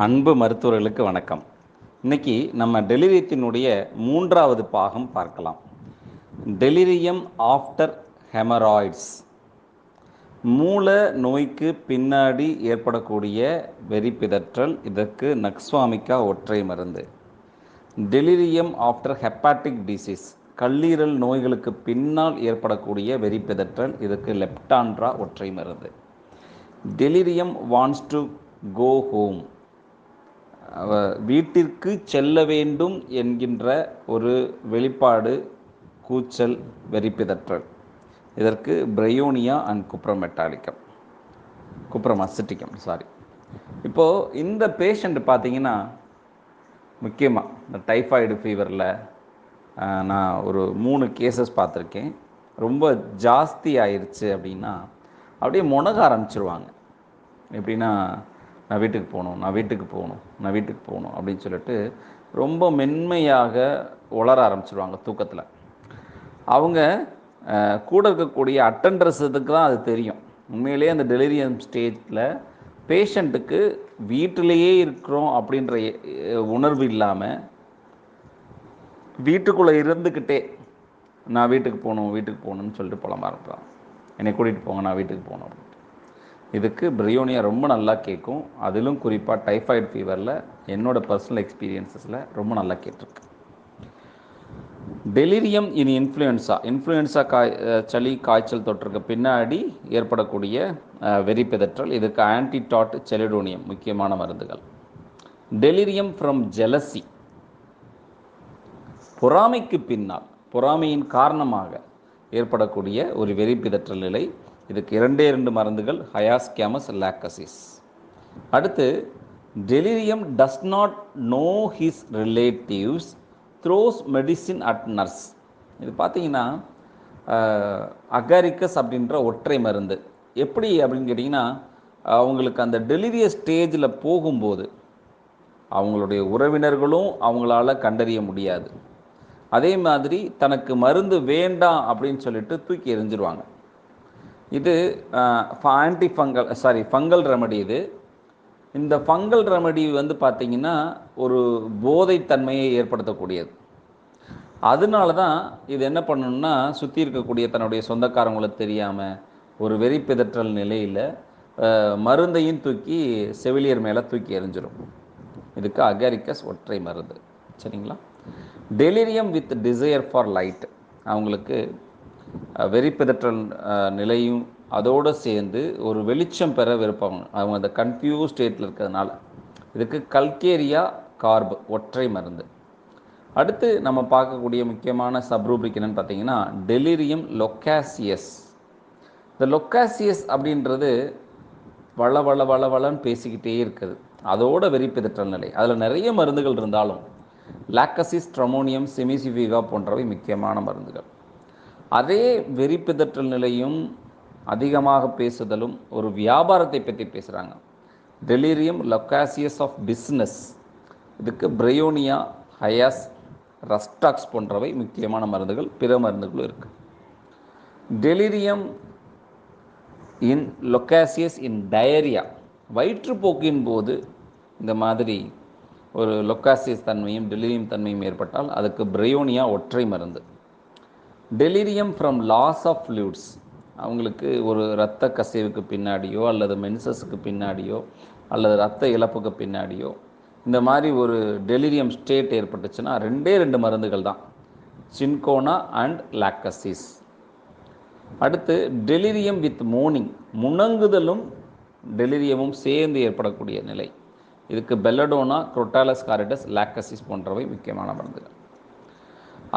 அன்பு மருத்துவர்களுக்கு வணக்கம். இன்னைக்கு நம்ம டெலிரியத்தினுடைய 3வது பாகம் பார்க்கலாம். Delirium after haemorrhoids. மூல நோய்க்கு பின்னாடி ஏற்படக்கூடிய வெறிப்பிதற்றல். இதற்கு நக்ஸ்வாமிகா ஒற்றை மருந்து. டெலிரியம் ஆஃப்டர் ஹெப்பாட்டிக் டிசீஸ், கல்லீரல் நோய்களுக்கு பின்னால் ஏற்படக்கூடிய வெறிப்பிதற்றல். இதற்கு லெப்டான்ட்ரா ஒற்றை மருந்து. Delirium wants to go home, வீட்டிற்கு செல்ல வேண்டும் என்கின்ற ஒரு வெளிப்பாடு, கூச்சல், வெறிப்பிதற்றல். இதற்கு பிரையோனியா அண்ட் குப்ரம் அசிட்டிக்கம். இப்போது இந்த பேஷண்ட் பார்த்தீங்கன்னா, முக்கியமாக இந்த டைஃபாய்டு ஃபீவரில் நான் ஒரு 3 கேசஸ் பார்த்துருக்கேன். ரொம்ப ஜாஸ்தி ஆயிடுச்சு அப்படின்னா அப்படியே முனக ஆரம்பிச்சிருவாங்க. எப்படின்னா, நான் வீட்டுக்கு போகணும் அப்படின்னு சொல்லிட்டு ரொம்ப மென்மையாக உளர ஆரம்பிச்சிருவாங்க தூக்கத்தில். அவங்க கூட இருக்கக்கூடிய அட்டெண்டர்ஸுக்கு தான் அது தெரியும். உண்மையிலேயே அந்த டெலிரியம் ஸ்டேஜில் பேஷண்ட்டுக்கு வீட்டிலேயே இருக்கிறோம் அப்படின்ற உணர்வு இல்லாமல் வீட்டுக்குள்ளே இருந்துக்கிட்டே நான் வீட்டுக்கு போகணும்னு சொல்லிட்டு புலம்ப ஆரம்பிப்பாங்க. என்னை கூட்டிகிட்டு போங்க, நான் வீட்டுக்கு போகணும் அப்படின்னு. இதுக்கு பிரையோனியா ரொம்ப நல்லா கேட்கும். அதிலும் குறிப்பாக டைஃபாய்டு ஃபீவரில் என்னோடய பர்சனல் எக்ஸ்பீரியன்ஸஸில் ரொம்ப நல்லா கேட்டிருக்கு. டெலிரியம் இன் இன்ஃப்ளூயன்ஸா சளி காய்ச்சல் தொற்றுக்கு பின்னாடி ஏற்படக்கூடிய வெறிப்பிதற்றல். இதுக்கு ஆன்டிடாட், செலிடோனியம் முக்கியமான மருந்துகள். டெலிரியம் ஃப்ரம் ஜெலசி, பொறாமைக்கு பின்னால், பொறாமையின் காரணமாக ஏற்படக்கூடிய ஒரு வெறிப்பிதற்றல் நிலை. இதுக்கு 2 மருந்துகள், ஹயாஸ்கேமஸ், லாக்கசிஸ். அடுத்து, delirium does not know his relatives, throws medicine at nurse. இது பார்த்தீங்கன்னா அகாரிக்கஸ் அப்படின்ற ஒற்றை மருந்து. எப்படி அப்படின்னு கேட்டிங்கன்னா, அவங்களுக்கு அந்த டெலிரியஸ் ஸ்டேஜில் போகும்போது அவங்களுடைய உறவினர்களும் அவங்களால கண்டறிய முடியாது. அதே மாதிரி தனக்கு மருந்து வேண்டாம் அப்படின்னு சொல்லிட்டு தூக்கி எறிஞ்சிருவாங்க. இது ஃபங்கல் ரெமடி. இந்த ஃபங்கல் ரெமடி பார்த்திங்கன்னா ஒரு போதைத்தன்மையை ஏற்படுத்தக்கூடியது. அதனால தான் இது என்ன பண்ணணும்னா, சுற்றி இருக்கக்கூடிய தன்னுடைய சொந்தக்காரங்களுக்கு தெரியாமல் ஒரு வெறிப்பிதற்றல் நிலையில் மருந்தையும் தூக்கி செவிலியர் மேலே தூக்கி எறிஞ்சிடும். இதுக்கு அகாரிக்கஸ் ஒற்றை மருந்து. சரிங்களா? Delirium with desire for light, அவங்களுக்கு வெறிப்பிதற்றல் நிலையும் அதோடு சேர்ந்து ஒரு வெளிச்சம் பெற விருப்பாங்க. அவங்க அந்த கன்ஃபியூஸ் ஸ்டேட்டில் இருக்கிறதுனால இதுக்கு கல்கேரியா கார்ப் ஒற்றை மருந்து. அடுத்து நம்ம பார்க்கக்கூடிய முக்கியமான சப்ரூபிக் என்னன்னு பார்த்தீங்கன்னா, டெலிரியம் லொக்காசியஸ். இந்த லொக்காசியஸ் அப்படின்றது வளன்னு பேசிக்கிட்டே இருக்குது. அதோட வெறிப்பிதற்றல் நிலை. அதில் நிறைய மருந்துகள் இருந்தாலும் லாக்கசிஸ், ட்ரமோனியம், செமிசிஃபிகா போன்றவை முக்கியமான மருந்துகள். அதே வெறிப்பிதற்றல் நிலையும் அதிகமாக பேசுதலும் ஒரு வியாபாரத்தை பற்றி பேசுகிறாங்க. Delirium loquacious of business. இதுக்கு பிரையோனியா, ஹயாஸ், ரஸ்டாக்ஸ் போன்றவை முக்கியமான மருந்துகள். பிற மருந்துகளும் இருக்குது. டெலிரியம் இன் லொக்காசியஸ் இன் டயரியா, வயிற்றுப்போக்கின் போது இந்த மாதிரி ஒரு லொக்காசியஸ் தன்மையும் டெலிரியம் தன்மையும் ஏற்பட்டால் அதுக்கு பிரையோனியா ஒற்றை மருந்து. Delirium from loss of fluids, அவங்களுக்கு ஒரு இரத்த கசிவுக்கு பின்னாடியோ அல்லது மென்சஸுக்கு பின்னாடியோ அல்லது இரத்த இழப்புக்கு பின்னாடியோ இந்த மாதிரி ஒரு டெலிரியம் ஸ்டேட் ஏற்பட்டுச்சுன்னா 2 மருந்துகள் தான், சின்கோனா அண்ட் லாக்கசிஸ். அடுத்து, டெலிரியம் வித் மோர்னிங், முணங்குதலும் டெலிரியமும் சேர்ந்து ஏற்படக்கூடிய நிலை. இதுக்கு பெல்லடோனா, குரோட்டாலஸ் காரிடஸ், லாக்கசிஸ் போன்றவை முக்கியமான மருந்துகள்.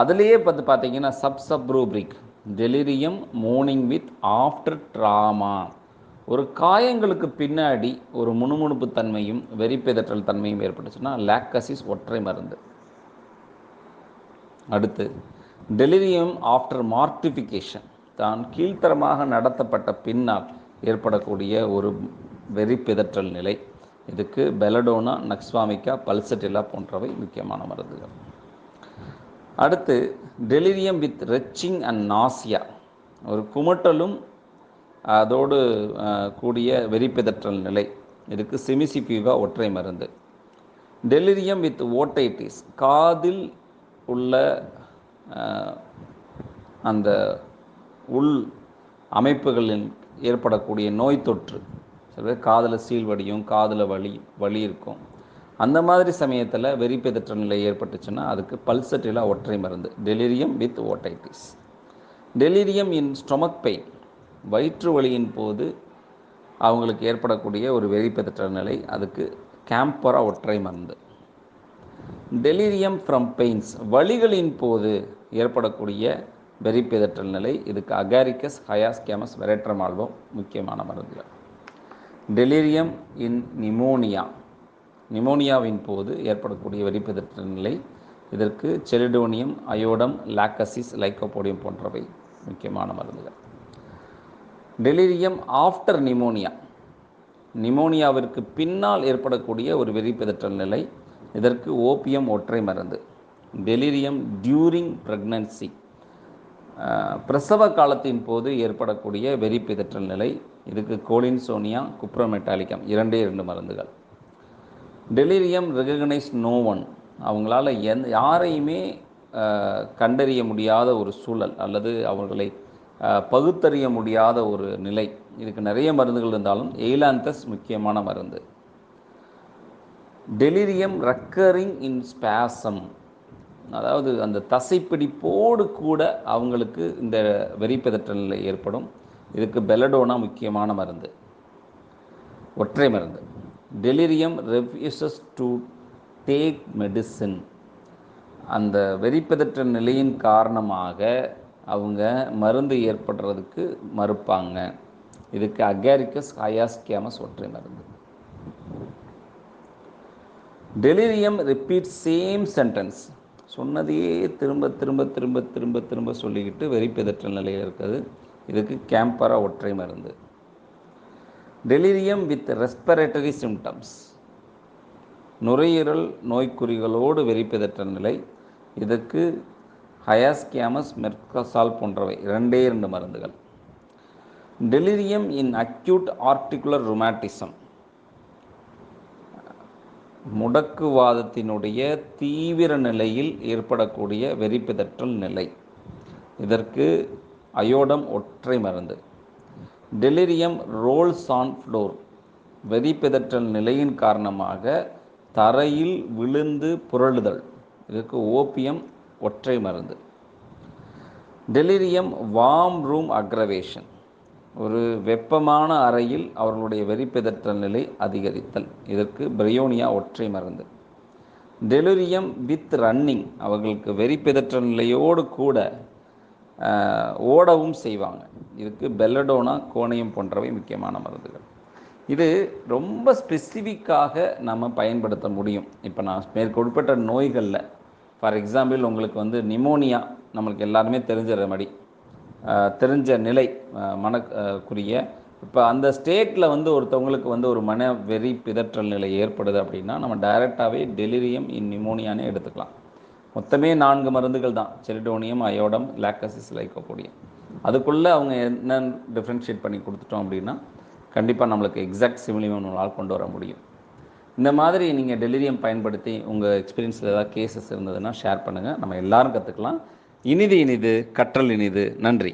அதுலேயே பார்த்தீங்கன்னா subrubric, delirium morning with after trauma, ஒரு காயங்களுக்கு பின்னாடி ஒரு முணுமுணுப்பு தன்மையும் வெறிப்பிதற்றல் தன்மையும் ஏற்பட்டுச்சுன்னா லாக்கசிஸ் ஒற்றை மருந்து. அடுத்து, டெலிரியம் ஆஃப்டர் மார்டிஃபிகேஷன், தான் கீழ்த்தரமாக நடத்தப்பட்ட பின்னால் ஏற்படக்கூடிய ஒரு வெறிப்பிதற்றல் நிலை. இதுக்கு பெலடோனா, நக்ஸ்வாமிகா, பல்சட்டில்லா போன்றவை முக்கியமான மருந்துகள். அடுத்து, டெலிரியம் வித் ரெச்சிங் அண்ட் நாசியா, ஒரு குமட்டலும் அதோடு கூடிய வெறிப்பிதற்றல் நிலை. இதுக்கு செமிசிஃபியூகா ஒற்றை மருந்து. டெலிரியம் வித் ஓட்டைட்டிஸ், காதில் உள்ள அந்த உள் அமைப்புகளில் ஏற்படக்கூடிய நோய் தொற்று. சில பேர் காதில் சீல் வடியும், காதில் வலி இருக்கும். அந்த மாதிரி சமயத்தில் வெறிப்பிதற்றல் நிலை ஏற்பட்டுச்சுன்னா அதுக்கு பல்சட்டிலா ஒற்றை மருந்து, delirium with otitis. Delirium in stomach pain, வயிற்று வலியின் போது அவங்களுக்கு ஏற்படக்கூடிய ஒரு வெறிப்பிதற்றல் நிலை, அதுக்கு கேம்பரா ஒற்றை மருந்து. டெலிரியம் ஃப்ரம் பெயின்ஸ், வலிகளின் போது ஏற்படக்கூடிய வெறிப்பிதற்றல் நிலை, இதுக்கு அகாரிக்கஸ் ஹயாஸ்கேமஸ் வெரேட்ரமால்வோ முக்கியமான மருந்துகள். டெலிரியம் இன் நிமோனியா, நிமோனியாவின் போது ஏற்படக்கூடிய வெறிப்பிதற்றல் நிலை, இதற்கு செலிடோனியம், அயோடம், லாக்கசிஸ், லைக்கோபோடியம் போன்றவை முக்கியமான மருந்துகள். டெலிரியம் ஆஃப்டர் நிமோனியா, நிமோனியாவிற்கு பின்னால் ஏற்படக்கூடிய ஒரு வெறிப்பிதற்றல் நிலை, இதற்கு ஓபியம் ஒற்றை மருந்து. டெலிரியம் டியூரிங் ப்ரெக்னன்சி, பிரசவ காலத்தின் போது ஏற்படக்கூடிய வெறிப்பிதற்றல் நிலை, இதுக்கு கோலின்சோனியா, குப்ரோமெட்டாலிக்கம் 2 மருந்துகள். டெலிரியம் ரெகக்னைஸ் நோ ஒன், அவங்களால யாரையுமே கண்டறிய முடியாத ஒரு சூழல் அல்லது அவர்களை பகுத்தறிய முடியாத ஒரு நிலை, இதுக்கு நிறைய மருந்துகள் இருந்தாலும் எய்லாந்தஸ் முக்கியமான மருந்து. டெலிரியம் ரக்கரிங் இன் ஸ்பாசம், அதாவது அந்த தசைப்பிடிப்போடு கூட அவங்களுக்கு இந்த வெறிப்பிதற்றல் நிலை ஏற்படும், இதுக்கு பெலடோனா முக்கியமான மருந்து, ஒற்றை மருந்து. Delirium refuses to take medicine, அந்த வெறிப்பிதற்றல் நிலையின் காரணமாக அவங்க மருந்து ஏற்படுறதுக்கு மறுப்பாங்க, இதுக்கு அகாரிக்கஸ் ஹயாஸ்கேமஸ் ஒற்றை மருந்து. டெலிரியம் ரிப்பீட் சேம் சென்டென்ஸ், சொன்னதையே திரும்ப திரும்ப திரும்ப திரும்ப திரும்ப சொல்லிக்கிட்டு வெறிப்பிதற்றல் நிலையில் இருக்குது, இதுக்கு கேம்பரா ஒற்றை மருந்து. டெலிரியம் வித் ரெஸ்பிரேட்டரி சிம்டம்ஸ், நுரையீரல் நோய்க்குறிகளோடு வெறிப்பிதற்றல் நிலை, இதற்கு ஹயாஸ்கேமஸ் மெர்கசால் போன்றவை 2 மருந்துகள். டெலிரியம் இன் அக்யூட் ஆர்டிகுலர் ருமாட்டிசம், முடக்குவாதத்தினுடைய தீவிர நிலையில் ஏற்படக்கூடிய வெறிப்பிதற்றல் நிலை, இதற்கு அயோடம் ஒற்றை மருந்து. டெலிரியம் ரோல்ஸ் ஆன் ஃப்ளோர், வெறிப்பிதற்றல் நிலையின் காரணமாக தரையில் விழுந்து புரளுதல், இதற்கு ஓபியம் ஒற்றை மருந்து. டெலிரியம் வார்ம் ரூம் அக்ரவேஷன், ஒரு வெப்பமான அறையில் அவர்களுடைய வெறிப்பிதற்றல் நிலை அதிகரித்தல், இதற்கு பிரையோனியா ஒற்றை மருந்து. டெலிரியம் வித் ரன்னிங், அவர்களுக்கு வெறிப்பிதற்றல் நிலையோடு கூட ஓடவும் செய்வாங்க, இதுக்கு பெல்லடோனா, கோணியம் போன்றவை முக்கியமான மருந்துகள். இது ரொம்ப ஸ்பெசிஃபிக்காக நம்ம பயன்படுத்த முடியும். இப்போ நான் மேற்கொள்பட்ட நோய்களில் ஃபார் எக்ஸாம்பிள் உங்களுக்கு வந்து நிமோனியா நம்மளுக்கு எல்லாருமே தெரிஞ்ச ரெமடி, தெரிஞ்ச நிலை மனக்குரிய. இப்போ அந்த ஸ்டேட்டில் வந்து ஒருத்தவங்களுக்கு வந்து ஒரு மன வெறி பிதற்றல் நிலை ஏற்படுது அப்படின்னா நம்ம டைரெக்டாகவே டெலிரியம் இன் நிமோனியானே எடுத்துக்கலாம். மொத்தமே 4 மருந்துகள் தான், செலிடோனியம், அயோடம், லாக்கசிஸ், லைக்கோபோடியம். அதுக்குள்ளே அவங்க என்ன டிஃப்ரென்ஷியேட் பண்ணி கொடுத்துட்டோம் அப்படின்னா கண்டிப்பாக நம்மளுக்கு எக்ஸாக்ட் சிமிலிமோனால் கொண்டு வர முடியும். இந்த மாதிரி நீங்கள் டெலிரியம் பயன்படுத்தி உங்கள் எக்ஸ்பீரியன்ஸில் ஏதாவது கேசஸ் இருந்ததுன்னா ஷேர் பண்ணுங்கள், நம்ம எல்லோரும் கற்றுக்கலாம். இனிது கற்றல் இனிது. நன்றி.